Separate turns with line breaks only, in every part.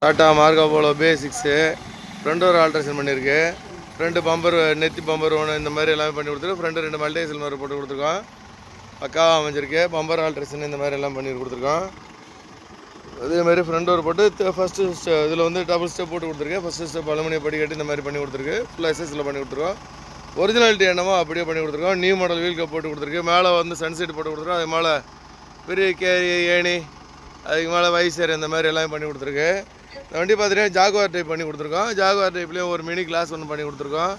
Tata Marco Polo basics front ஒரு alteration பண்ணியிருக்கு. Front bumper நெத்தி பம்பர் ஒன்று இந்த மாதிரி எல்லாமே பண்ணி கொடுத்துருக்கு. ஃப்ரண்ட் 2 மல்டி சில்வர் போட்டு கொடுத்துருக்கோம். பக்காவாக அமைஞ்சிருக்கு. பம்பர் ஆல்ட்ரேஷன் இந்த மாதிரி எல்லாம் பண்ணி கொடுத்துருக்கோம். அதேமாதிரி ஃப்ரண்ட் டோர் போட்டு ஃபஸ்ட்டு இதில் வந்து டபுள் ஸ்டெப் போட்டு கொடுத்துருக்கு. ஃபஸ்ட்டு ஸ்டெப் அலுமினியம் படி கட்டி இந்த மாதிரி பண்ணி கொடுத்துருக்கு. ஃபுல்லாக எஸ்எஸ்சில் பண்ணி கொடுத்துருக்கோம். ஒரிஜினாலிட்டி என்னமோ அப்படியே பண்ணி கொடுத்துருக்கோம். நியூ மாடல் வீல் கப் போட்டு கொடுத்துருக்கு. மேலே வந்து சன்செட் போட்டு கொடுத்துருக்கோம். அது மேலே பெரிய கேரி ஏணி அதுக்கு மேலே வைசர் இந்த மாதிரி எல்லாம் பண்ணி கொடுத்துருக்கு. இந்த வண்டி பார்த்தீங்கன்னா ஜாகுவார் டைப் பண்ணி கொடுத்துருக்கோம். ஜாகுவார் டைப்லேயும் ஒரு மினி கிளாஸ் ஒன்று பண்ணி கொடுத்துருக்கோம்.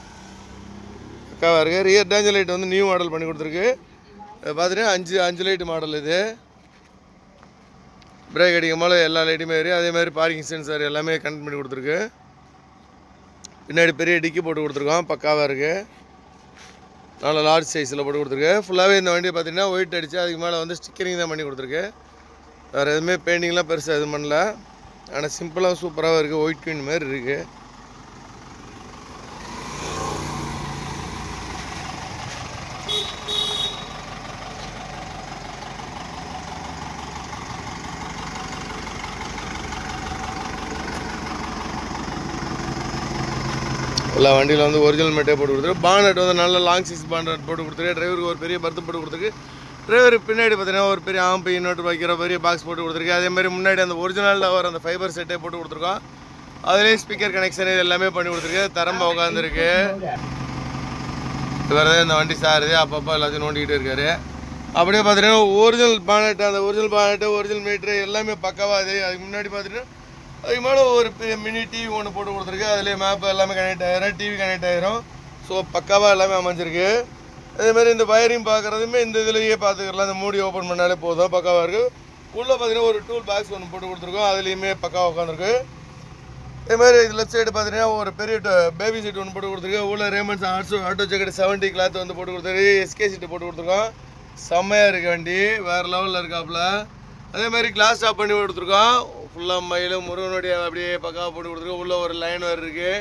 பக்காவாக இருக்குது. ரியர் டேஞ்சர் லைட் வந்து நியூ மாடல் பண்ணி கொடுத்துருக்கு. பார்த்தீங்கன்னா 5 லைட் மாடல் இது. பிரேக் அடிக்கும் போல் எல்லா லைட்டுமே ஏறி அதேமாதிரி பார்க்கிங் சென்சார் எல்லாமே கனெக்ட் பண்ணி கொடுத்துருக்கு. பின்னாடி பெரிய டிக்கி போட்டு கொடுத்துருக்கோம். பக்காவாக இருக்குது. நல்ல லார்ஜ் சைஸில் போட்டு கொடுத்துருக்கு. ஃபுல்லாகவே இந்த வண்டியை பார்த்தீங்கன்னா ஒயிட் அடித்து அதுக்கு மேலே வந்து ஸ்டிக்கரிங் தான் பண்ணி கொடுத்துருக்கு. வேறு எதுவுமே பெயிண்டிங்லாம் பெருசாக எதுவும் பண்ணல. ஆனால் சிம்பிளாக சூப்பராகவும் இருக்குது. ஒயிட் குயின் மாதிரி இருக்குது. எல்லா வண்டியில் வந்து ஒரிஜினல் மேட்டே போட்டு கொடுத்துருக்கு. பானட் வந்து நல்ல லாங் சைஸ் பானட் போட்டு கொடுத்துருக்கு. டிரைவருக்கு ஒரு பெரிய பர்த்து போட்டு கொடுத்துருக்கு. டிரைவருக்கு பின்னாடி பார்த்தீங்கன்னா ஒரு பெரிய ஆம்பு இன்வெர்ட்டர் வைக்கிற பெரிய பாக்ஸ் போட்டு கொடுத்துருக்கு. அதேமாதிரி முன்னாடி அந்த ஒரிஜினலில் வர அந்த ஃபைபர் செட்டே போட்டு கொடுத்துருக்கோம். அதுலேயும் ஸ்பீக்கர் கனெக்ஷன் இது எல்லாமே பண்ணி கொடுத்துருக்கு. தரம்ப உட்காந்துருக்கு. வேறு இந்த வண்டி சாருது அப்பப்போ எல்லாத்தையும் நோண்டிக்கிட்டு இருக்காரு. அப்படியே பார்த்தீங்கன்னா ஒரிஜினல் பானட் அந்த ஒரிஜினல் பானட்டு ஒரிஜினல் மீட்ரு எல்லாமே பக்காவாக அது. அதுக்கு முன்னாடி பார்த்தீங்கன்னா அதுக்கு மேலே ஒரு மினி டிவி ஒன்று போட்டு கொடுத்துருக்கு. அதுலேயே மேப் எல்லாமே கனெக்ட் ஆகிரும். டிவி கனெக்ட் ஆகிரும். ஸோ பக்காவாக எல்லாமே அமைஞ்சிருக்கு. அதேமாதிரி இந்த வயரிங் பார்க்குறதுமே இந்த இதுலேயே பார்த்துக்கலாம். இந்த மூடி ஓப்பன் பண்ணாலே போதும். பக்காவாக இருக்குது. உள்ளே பார்த்தீங்கன்னா ஒரு டூல் பாக்ஸ் ஒன்று போட்டு கொடுத்துருக்கோம். அதுலேயுமே பக்காவாக உட்காந்துருக்கு. அதேமாதிரி இது லெஃப்ட் சைடு பார்த்தீங்கன்னா ஒரு பெரிய பேபி சீட் ஒன்று போட்டு கொடுத்துருக்கு. உள்ள ரேமண்ட்ஸ் ஆட்டோ ஜாக்கெட் 70 கிளாத் வந்து போட்டு கொடுத்துருக்கு. எஸ்கே சீட்டு போட்டு கொடுத்துருக்கோம். செம்மையாக இருக்குது வண்டி. வேறு லெவலில் இருக்காப்புல. அதேமாதிரி கிளாஸ் டாப் பண்ணி கொடுத்துருக்கோம். ஃபுல்லாக மயிலும் முருகனுடைய அப்படியே பக்காவாக போட்டு கொடுத்துருக்கோம். உள்ளே ஒரு லைன் வேறு இருக்குது.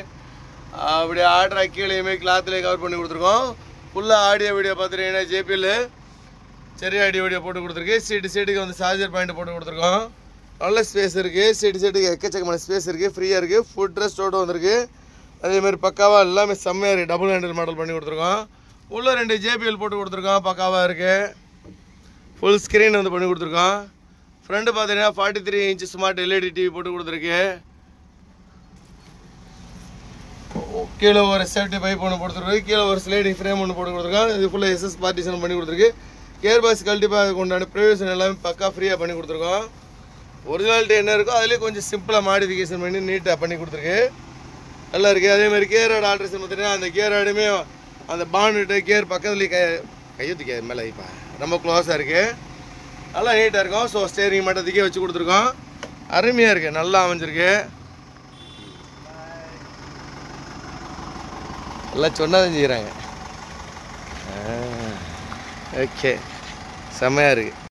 அப்படியே ஆட்ரா கீழேயுமே கிளாத்லேயே கவர் பண்ணி கொடுத்துருக்கோம். ஃபுல்லாக ஆடியோ வீடியோ பார்த்துட்டீங்கன்னா ஜேபிஎல் சரி ஆடியோ வீடியோ போட்டு கொடுத்துருக்கு. சீட்டுக்கு வந்து சார்ஜர் பாயிண்ட் போட்டு கொடுத்துருக்கோம். நல்ல ஸ்பேஸ் இருக்குது. சீட்டுக்கு எக்கச்சக்கமான ஸ்பேஸ் இருக்குது. ஃப்ரீயாக இருக்குது. ஃபுட் ரெஸ்ட்டோடு வந்திருக்கு. அதேமாதிரி பக்காவாக எல்லாமே செம்மையாக இருக்குது. டபுள் ஹேண்டில் மாடல் பண்ணி கொடுத்துருக்கோம். உள்ளே 2 ஜேபிஎல் போட்டு கொடுத்துருக்கோம். பக்காவாக இருக்குது. ஃபுல் ஸ்க்ரீன் வந்து பண்ணி கொடுத்துருக்கோம். ஃப்ரண்ட் பார்த்தீங்கன்னா 43 இன்ச் ஸ்மார்ட் எல்இடி டிவி போட்டு கொடுத்துருக்கு. கீழே ஒரு சேஃப்டி பைப் ஒன்று கொடுத்துருக்கு. கீழே ஒரு ஸ்லைடிங் ஃப்ரேம் ஒன்று போட்டு கொடுத்துருக்கோம். இது ஃபுல்லாக எஸ்எஸ் பார்ட்டிஷன் பண்ணி கொடுத்துருக்கு. கேர் பாக்ஸ் கழட்டிப்பாக அதுக்கு உண்டான ப்ரிவியூஷன் எல்லாமே பக்கா ஃப்ரீயாக பண்ணி கொடுத்துருக்கோம். ஒரிஜினாலிட்டி என்ன இருக்கோ அதுலேயே கொஞ்சம் சிம்பிளாக மாடிஃபிகேஷன் பண்ணி நீட்டாக பண்ணி கொடுத்துருக்கு. நல்லா இருக்குது. அதேமாதிரி கியர் ராட் ஆல்ட்ரேஷன் பார்த்தீங்கன்னா அந்த கியர் ராடுமே அந்த பாண்டுட்டு கியர் பக்கத்துலேயே கையெழுத்து மேலே இப்போ ரொம்ப க்ளோஸாக இருக்குது. நல்லா நீட்டாக இருக்கும். ஸோ ஸ்டேரிங் மட்டத்துக்கே வச்சு கொடுத்துருக்கோம். அருமையாக இருக்குது. நல்லா அமைஞ்சிருக்கு. எல்லாம் சொன்னால் செஞ்சுக்கிறாங்க. ஓகே செம்மையாக இருக்குது.